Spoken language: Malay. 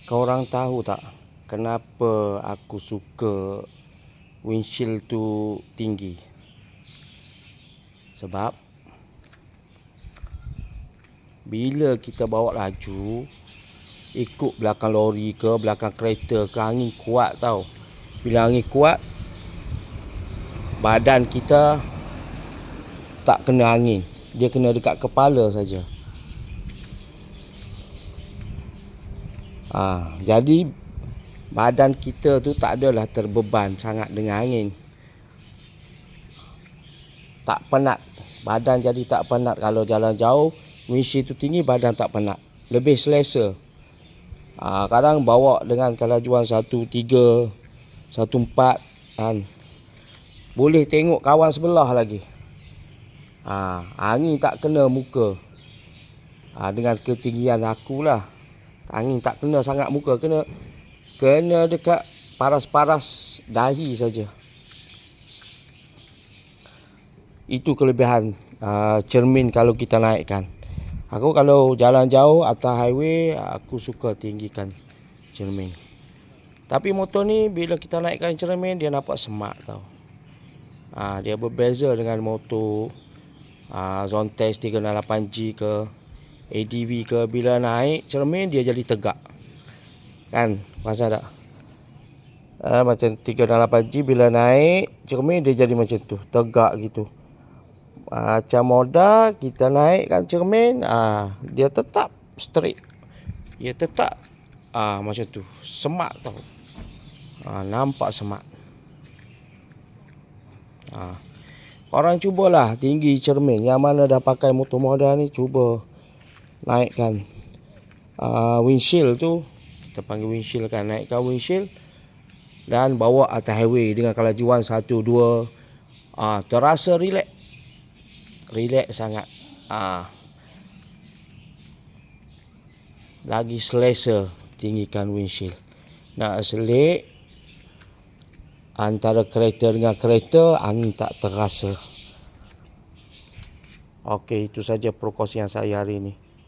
Kau orang tahu tak kenapa aku suka windshield tu tinggi? Sebab bila kita bawa laju ikut belakang lori ke belakang kereta ke, angin kuat tau. Bila angin kuat, badan kita tak kena angin, dia kena dekat kepala saja. Jadi badan kita tu tak adalah terbeban sangat dengan angin. Tak penat. Badan jadi tak penat. Kalau jalan jauh, windshield tu tinggi, badan tak penat. Lebih selesa. Kadang bawa dengan kelajuan 1.3, 1.4 kan. Boleh tengok kawan sebelah lagi. Angin tak kena muka. Dengan ketinggian akulah, angin tak kena sangat muka, kena dekat paras-paras dahi saja. Itu kelebihan cermin kalau kita naikkan. Aku kalau jalan jauh atas highway, aku suka tinggikan cermin. Tapi motor ni bila kita naikkan cermin, dia nampak semak tau. Dia berbeza dengan motor Zontes 368G ke ADV ke. Bila naik cermin dia jadi tegak. Kan? Pasal tak? Macam 368G bila naik cermin dia jadi macam tu, tegak gitu. Macam Moda kita naikkan cermin, dia tetap straight. Dia tetap macam tu, semak tau. Nampak semak. Korang cubalah tinggi cermin. Yang mana dah pakai motor Moda ni, cuba naikkan windshield tu. Kita panggil windshield kan. Naikkan windshield dan bawa atas highway dengan kelajuan 1, 2. Terasa relax. Relax sangat. Lagi selesa tinggikan windshield. Nak selit antara kereta dengan kereta, angin tak terasa. Okey, itu saja perkongsian saya hari ini.